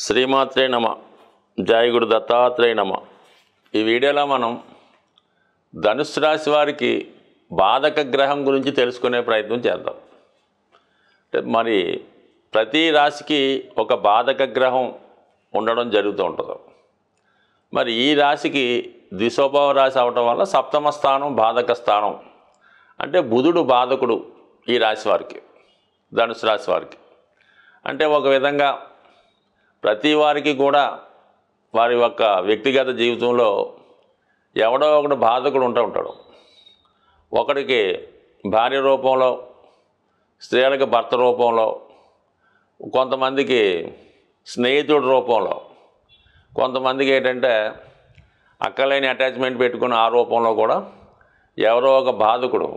శ్రీమాత్రే నమ. జై గురు దత్తాత్రేయ నమ. ఈ వీడియోలో మనం ధనుస్సు రాశి వారికి బాధక గ్రహం గురించి తెలుసుకునే ప్రయత్నం చేద్దాం. మరి ప్రతి రాశికి ఒక బాధక గ్రహం ఉండడం జరుగుతూ ఉంటుంది. మరి ఈ రాశికి ద్విస్వభావ రాశి అవటం వల్ల సప్తమ స్థానం బాధక స్థానం, అంటే బుధుడు బాధకుడు ఈ రాశి వారికి, ధనుసు రాశి వారికి. అంటే ఒక విధంగా ప్రతి వారికి కూడా వారి యొక్క వ్యక్తిగత జీవితంలో ఎవడో ఒకడు బాధకుడు ఉంటాడు. ఒకడికి భార్య రూపంలో, స్త్రీలకు భర్త రూపంలో, కొంతమందికి స్నేహితుడి రూపంలో, కొంతమందికి ఏంటంటే అక్కలేని అటాచ్మెంట్ పెట్టుకుని ఆ రూపంలో కూడా ఎవరో ఒక బాధకుడు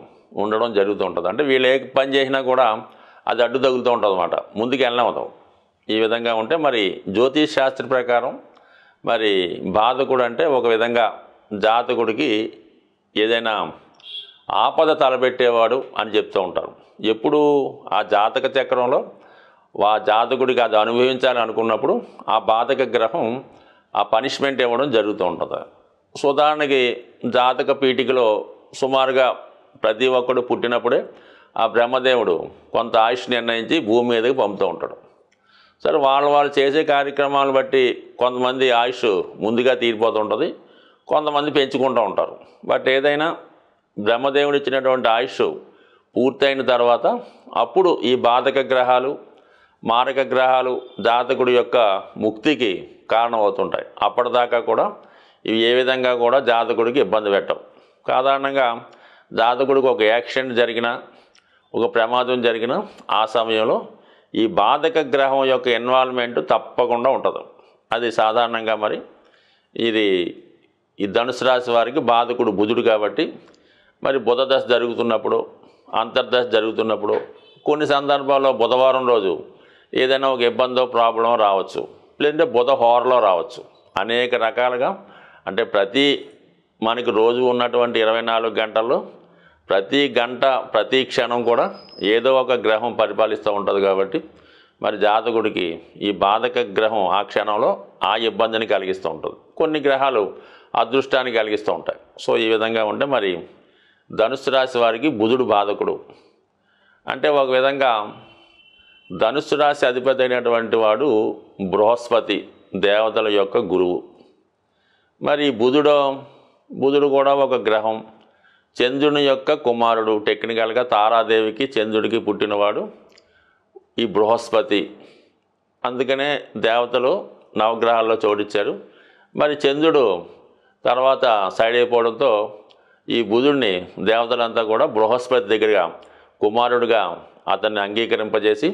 ఉండడం జరుగుతూ ఉంటుంది. అంటే వీళ్ళు ఏ పని చేసినా కూడా అది అడ్డు తగులుతూ ఉంటుంది అన్నమాట, ముందుకు వెళ్ళవదాం. ఈ విధంగా ఉంటే మరి జ్యోతిష్ శాస్త్ర ప్రకారం మరి బాధకుడు అంటే ఒక విధంగా జాతకుడికి ఏదైనా ఆపద తలపెట్టేవాడు అని చెప్తూ ఉంటారు. ఎప్పుడు ఆ జాతక చక్రంలో ఆ జాతకుడికి అది అనుభవించాలని అనుకున్నప్పుడు ఆ బాధక గ్రహం ఆ పనిష్మెంట్ ఇవ్వడం జరుగుతూ ఉంటుంది. ఉదాహరణకి జాతక పీఠికలో సుమారుగా ప్రతి ఒక్కడు పుట్టినప్పుడే ఆ బ్రహ్మదేవుడు కొంత ఆయుష్ నిర్ణయించి భూమి మీదకి పంపుతూ ఉంటాడు. సరే, వాళ్ళు చేసే కార్యక్రమాలను బట్టి కొంతమంది ఆయుష్ ముందుగా తీరిపోతూ ఉంటుంది, కొంతమంది పెంచుకుంటూ ఉంటారు. బట్ ఏదైనా బ్రహ్మదేవుడు ఇచ్చినటువంటి ఆయుష్ పూర్తయిన తర్వాత అప్పుడు ఈ బాధక గ్రహాలు, మారక గ్రహాలు జాతకుడి యొక్క ముక్తికి కారణమవుతుంటాయి. అప్పటిదాకా కూడా ఇవి ఏ విధంగా కూడా జాతకుడికి ఇబ్బంది పెట్టవు. సాధారణంగా జాతకుడికి ఒక యాక్సిడెంట్ జరిగినా, ఒక ప్రమాదం జరిగినా ఆ సమయంలో ఈ బాధక గ్రహం యొక్క ఇన్వాల్వ్మెంట్ తప్పకుండా ఉంటుంది. అది సాధారణంగా మరి ఇది ఈ ధనుసు రాశి వారికి బాధకుడు బుధుడు కాబట్టి మరి బుధ దశ జరుగుతున్నప్పుడు, అంతర్దశ జరుగుతున్నప్పుడు, కొన్ని సందర్భాల్లో బుధవారం రోజు ఏదైనా ఒక ఇబ్బందో ప్రాబ్లం రావచ్చు, లేదంటే బుధ హోరలో రావచ్చు. అనేక రకాలుగా, అంటే మనకి రోజు ఉన్నటువంటి 24 గంటల్లో ప్రతి గంట ప్రతి క్షణం కూడా ఏదో ఒక గ్రహం పరిపాలిస్తూ ఉంటుంది. కాబట్టి మరి జాతకుడికి ఈ బాధక గ్రహం ఆ క్షణంలో ఆ ఇబ్బందిని కలిగిస్తూ ఉంటుంది. కొన్ని గ్రహాలు అదృష్టాన్ని కలిగిస్తూ ఉంటాయి. సో ఈ విధంగా ఉంటే మరి ధనుస్సు రాశి వారికి బుధుడు బాధకుడు. అంటే ఒక విధంగా ధనుస్సు రాశి అధిపతి అయినటువంటి వాడు బృహస్పతి, దేవతల యొక్క గురువు. మరి బుధుడు కూడా ఒక గ్రహం, చంద్రుని యొక్క కుమారుడు. టెక్నికల్గా తారాదేవికి చంద్రుడికి పుట్టినవాడు ఈ బృహస్పతి. అందుకనే దేవతలు నవగ్రహాల్లో చోటిచ్చారు. మరి చంద్రుడు తర్వాత సైడ్ అయిపోవడంతో ఈ బుధుడిని దేవతలంతా కూడా బృహస్పతి దగ్గరగా కుమారుడిగా అతన్ని అంగీకరింపజేసి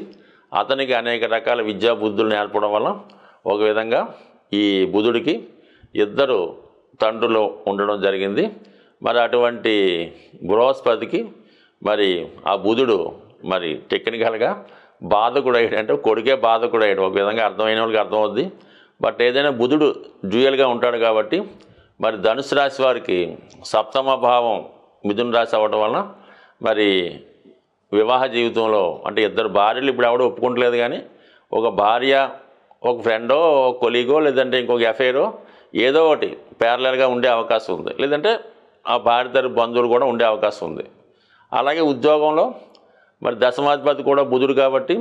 అతనికి అనేక రకాల విద్యా బుద్ధులు నేర్పడం వల్ల ఒక విధంగా ఈ బుధుడికి ఇద్దరు తండ్రులు ఉండడం జరిగింది. మరి అటువంటి బృహస్పతికి మరి ఆ బుధుడు మరి టెక్నికల్గా బాధకుడు అంటే కొడుకే బాధకుడు అయ్యాడు. ఒక విధంగా అర్థమైన వాళ్ళకి అర్థమవుద్ది. బట్ ఏదైనా బుధుడు డ్యూయల్గా ఉంటాడు కాబట్టి మరి ధనుసు రాశి వారికి సప్తమ భావం మిథున రాశి అవ్వడం వలన మరి వివాహ జీవితంలో, అంటే ఇద్దరు భార్యలు ఇప్పుడు ఎవడో ఒప్పుకుంటలేదు, కానీ ఒక భార్య, ఒక ఫ్రెండో, కొలీగో, లేదంటే ఇంకొక ఎఫైరో ఏదో ఒకటి ప్యారలల్గా ఉండే అవకాశం ఉంది. లేదంటే ఆ భార్య తరపు బంధువులు కూడా ఉండే అవకాశం ఉంది. అలాగే ఉద్యోగంలో మరి దశమాధిపతి కూడా బుధుడు కాబట్టి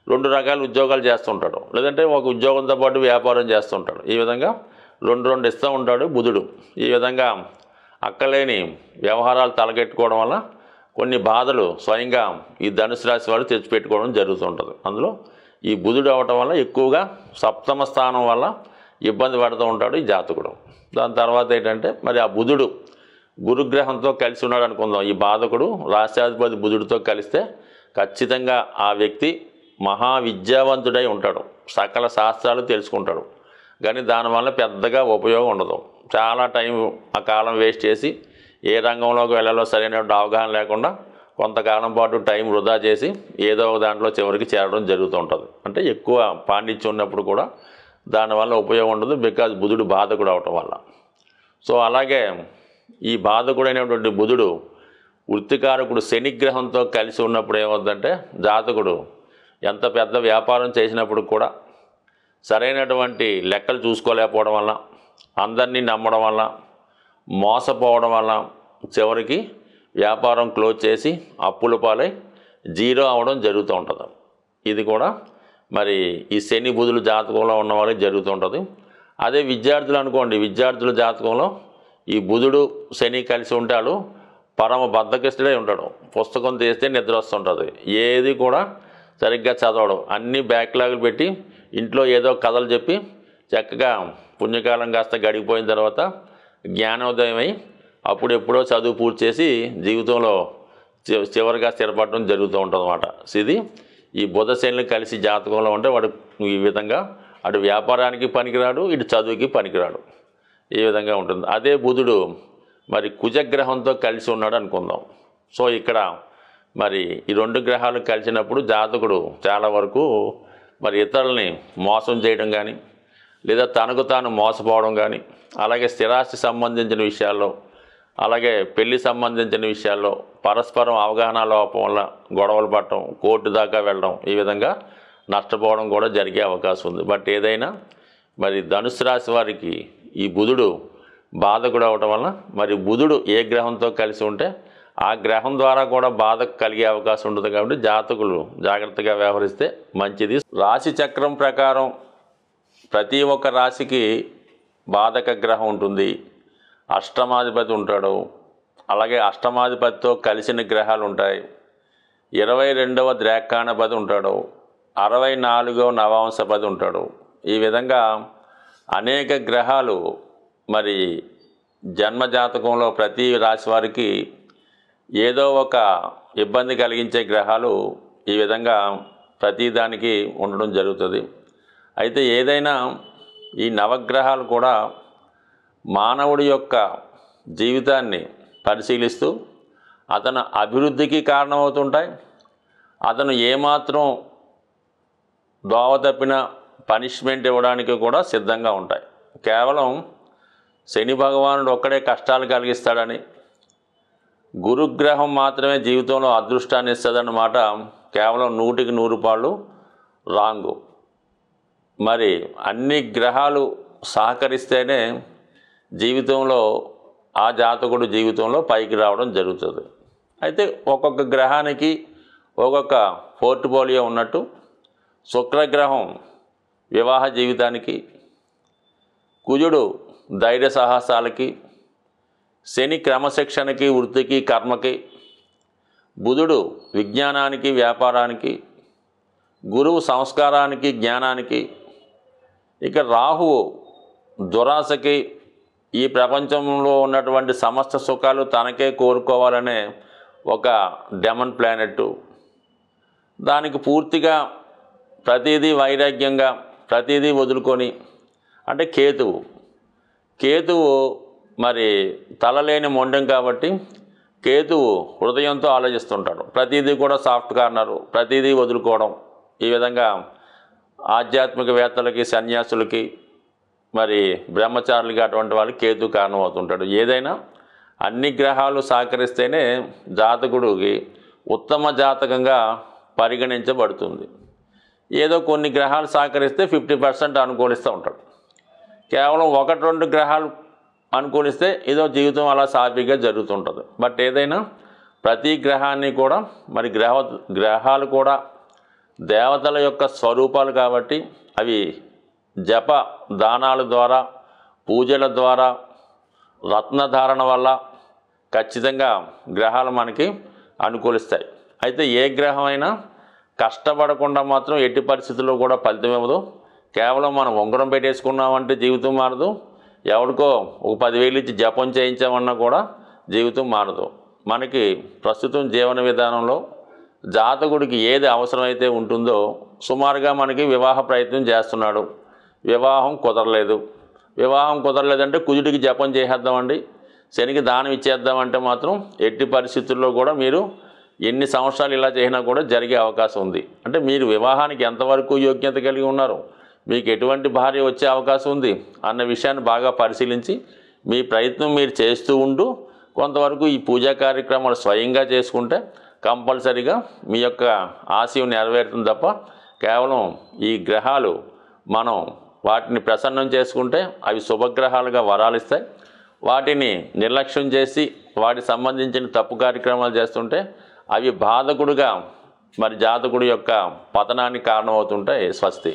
2 రకాల ఉద్యోగాలు చేస్తుంటాడు, లేదంటే ఒక ఉద్యోగంతో పాటు వ్యాపారం చేస్తుంటాడు. ఈ విధంగా రెండు ఇస్తూ ఉంటాడు బుధుడు. ఈ విధంగా అక్కలేని వ్యవహారాలు తలకెట్టుకోవడం వల్ల కొన్ని బాధలు స్వయంగా ఈ ధనుసు రాశి వాడు తెచ్చిపెట్టుకోవడం జరుగుతుంటుంది. అందులో ఈ బుధుడు అవటం వల్ల ఎక్కువగా సప్తమ స్థానం వల్ల ఇబ్బంది పడుతూ ఉంటాడు ఈ జాతకుడు. దాని తర్వాత ఏంటంటే మరి ఆ బుధుడు గురుగ్రహంతో కలిసి ఉన్నాడు అనుకుందాం. ఈ బాధకుడు రాష్ట్రాధిపతి బుధుడితో కలిస్తే ఖచ్చితంగా ఆ వ్యక్తి మహావిద్యావంతుడై ఉంటాడు, సకల శాస్త్రాలు తెలుసుకుంటాడు. కానీ దానివల్ల పెద్దగా ఉపయోగం ఉండదు. చాలా టైం ఆ కాలం వేస్ట్ చేసి ఏ రంగంలోకి వెళ్ళాలో సరైనటువంటి అవగాహన లేకుండా కొంతకాలం పాటు టైం వృధా చేసి ఏదో ఒక దాంట్లో చివరికి చేరడం జరుగుతూ ఉంటుంది. అంటే ఎక్కువ పాండిత్యం ఉన్నప్పుడు కూడా దానివల్ల ఉపయోగం ఉండదు, బికాజ్ బుధుడు బాధకుడు అవటం వల్ల. సో అలాగే ఈ బాధకుడైనటువంటి బుధుడు వృత్తికారకుడు శనిగ్రహంతో కలిసి ఉన్నప్పుడు ఏమవుతుందంటే జాతకుడు ఎంత పెద్ద వ్యాపారం చేసినప్పుడు కూడా సరైనటువంటి లెక్కలు చూసుకోలేకపోవడం వల్ల, అందరినీ నమ్మడం వల్ల, మోసపోవడం వల్ల చివరికి వ్యాపారం క్లోజ్ చేసి అప్పుల పాలై జీరో అవ్వడం జరుగుతూ ఉంటుంది. ఇది కూడా మరి ఈ శని బుధుల జాతకంలో ఉన్న వాళ్ళకి జరుగుతూ ఉంటుంది. అదే విద్యార్థులు అనుకోండి, విద్యార్థుల జాతకంలో ఈ బుధుడు శని కలిసి ఉంటాడు, పరమ బద్ధకిస్తుడే ఉంటాడు. పుస్తకం తీస్తే నిద్ర వస్తుంటుంది, ఏది కూడా సరిగ్గా చదవడం, అన్నీ బ్యాక్లాగులు పెట్టి ఇంట్లో ఏదో కథలు చెప్పి చక్కగా పుణ్యకాలం కాస్త గడిగిపోయిన తర్వాత జ్ఞానోదయం అయి అప్పుడెప్పుడో చదువు పూర్తి చేసి జీవితంలో చివరిగా స్థిరపడడం జరుగుతూ ఉంటుంది అన్నమాట. ఇది ఈ బుధ శనులు కలిసి జాతకంలో ఉంటే వాడు ఈ విధంగా అటు వ్యాపారానికి పనికిరాడు, ఇటు చదువుకి పనికిరాడు, ఈ విధంగా ఉంటుంది. అదే బుధుడు మరి కుజగ్రహంతో కలిసి ఉన్నాడు అనుకుందాం. సో ఇక్కడ మరి ఈ రెండు గ్రహాలు కలిసినప్పుడు జాతకుడు చాలా వరకు మరి ఇతరులని మోసం చేయడం కానీ, లేదా తనకు తాను మోసపోవడం కానీ, అలాగే స్థిరాస్తి సంబంధించిన విషయాల్లో, అలాగే పెళ్లి సంబంధించిన విషయాల్లో పరస్పరం అవగాహన లోపం వల్ల గొడవలు పడటం, కోర్టు దాకా వెళ్ళడం, ఈ విధంగా నష్టపోవడం కూడా జరిగే అవకాశం ఉంది. బట్ ఏదైనా మరి ధనుసు రాశి వారికి ఈ బుధుడు బాధకుడు అవటం వలన మరి బుధుడు ఏ గ్రహంతో కలిసి ఉంటే ఆ గ్రహం ద్వారా కూడా బాధ కలిగే అవకాశం ఉంటుంది. కాబట్టి జాతకులు జాగ్రత్తగా వ్యవహరిస్తే మంచిది. రాశి చక్రం ప్రకారం ప్రతి ఒక్క రాశికి బాధక గ్రహం ఉంటుంది, అష్టమాధిపతి ఉంటాడు, అలాగే అష్టమాధిపతితో కలిసిన గ్రహాలు ఉంటాయి. 22వ ద్రాక్షాణపతి ఉంటాడు, 64వ నవాంశపతి ఉంటాడు. ఈ విధంగా అనేక గ్రహాలు మరి జన్మజాతకంలో ప్రతి రాశి వారికి ఏదో ఒక ఇబ్బంది కలిగించే గ్రహాలు ఈ విధంగా ప్రతిదానికి ఉండడం జరుగుతుంది. అయితే ఏదైనా ఈ నవగ్రహాలు కూడా మానవుడి యొక్క జీవితాన్ని పరిశీలిస్తూ అతను అభివృద్ధికి కారణమవుతుంటాయి. అతను ఏమాత్రం దోవ తప్పిన పనిష్మెంట్ ఇవ్వడానికి కూడా సిద్ధంగా ఉంటాయి. కేవలం శని భగవానుడు ఒక్కడే కష్టాలు కలిగిస్తాడని, గురుగ్రహం మాత్రమే జీవితంలో అదృష్టాన్ని ఇస్తుందన్నమాట కేవలం 100కి 100 పాళ్ళు రాంగు. మరి అన్ని గ్రహాలు సహకరిస్తేనే జీవితంలో ఆ జాతకుడు జీవితంలో పైకి రావడం జరుగుతుంది. అయితే ఒక్కొక్క గ్రహానికి ఒక్కొక్క పోర్ట్ఫోలియో ఉన్నట్టు శుక్రగ్రహం వివాహ జీవితానికి, కుజుడు ధైర్య సాహసాలకి, శని క్రమశిక్షణకి, వృత్తికి, కర్మకి, బుధుడు విజ్ఞానానికి, వ్యాపారానికి, గురువు సంస్కారానికి, జ్ఞానానికి, ఇక రాహువు దురాశకి, ఈ ప్రపంచంలో ఉన్నటువంటి సమస్త సుఖాలు తనకే కోరుకోవాలనే ఒక డెమన్ ప్లానెట్, దానికి పూర్తిగా ప్రతిదీ వైరాగ్యంగా ప్రతిదీ వదులుకొని, అంటే కేతువు మరి తలలేని మొండెం కాబట్టి కేతువు హృదయంతో ఆలోచిస్తుంటాడు. ప్రతిదీ కూడా సాఫ్ట్ కార్నరు, ప్రతిదీ వదులుకోవడం, ఈ విధంగా ఆధ్యాత్మికవేత్తలకి, సన్యాసులకి, మరి బ్రహ్మచారులకి అటువంటి వాళ్ళకి కేతు కారణం అవుతుంటాడు. ఏదైనా అన్ని గ్రహాలు సహకరిస్తేనే జాతకుడికి ఉత్తమ జాతకంగా పరిగణించబడుతుంది. ఏదో కొన్ని గ్రహాలు సహకరిస్తే 50% అనుకూలిస్తూ ఉంటాడు. కేవలం 1-2 గ్రహాలు అనుకూలిస్తే ఏదో జీవితం అలా సాఫీగా జరుగుతుంటుంది. బట్ ఏదైనా ప్రతి గ్రహాన్ని కూడా మరి గ్రహాలు కూడా దేవతల యొక్క స్వరూపాలు కాబట్టి అవి జప దానాల ద్వారా, పూజల ద్వారా, రత్నధారణ వల్ల ఖచ్చితంగా గ్రహాలు మనకి అనుకూలిస్తాయి. అయితే ఏ గ్రహం అయినా కష్టపడకుండా మాత్రం ఎట్టి పరిస్థితుల్లో కూడా ఫలితం ఇవ్వదు. కేవలం మనం ఉంగరం పెట్టేసుకున్నామంటే జీవితం మారదు, ఎవరికో ఒక 10,000 ఇచ్చి జపం చేయించామన్నా కూడా జీవితం మారదు. మనకి ప్రస్తుతం జీవన విధానంలో జాతకుడికి ఏది అవసరమైతే ఉంటుందో సుమారుగా మనకి వివాహ ప్రయత్నం చేస్తున్నాడు, వివాహం కుదరలేదంటే కుజుడికి జపం చేసేద్దామండి, శనికి దానం ఇచ్చేద్దామంటే మాత్రం ఎట్టి పరిస్థితుల్లో కూడా మీరు ఎన్ని సంవత్సరాలు ఇలా చేసినా కూడా జరిగే అవకాశం ఉంది. అంటే మీరు వివాహానికి ఎంతవరకు యోగ్యత కలిగి ఉన్నారు, మీకు ఎటువంటి భార్య వచ్చే అవకాశం ఉంది అన్న విషయాన్ని బాగా పరిశీలించి మీ ప్రయత్నం మీరు చేస్తూ ఉంటూ కొంతవరకు ఈ పూజా కార్యక్రమాలు స్వయంగా చేసుకుంటే కంపల్సరీగా మీ యొక్క ఆశయం నెరవేరుతుంది తప్ప కేవలం ఈ గ్రహాలు మనం వాటిని ప్రసన్నం చేసుకుంటే అవి శుభగ్రహాలుగా వరాలు ఇస్తాయి. వాటిని నిర్లక్ష్యం చేసి వాటికి సంబంధించిన తప్పు కార్యక్రమాలు చేస్తుంటే అవి బాధకుడుగా మరి జాతకుడి యొక్క పతనానికి కారణమవుతుంటాయి. స్వస్తి.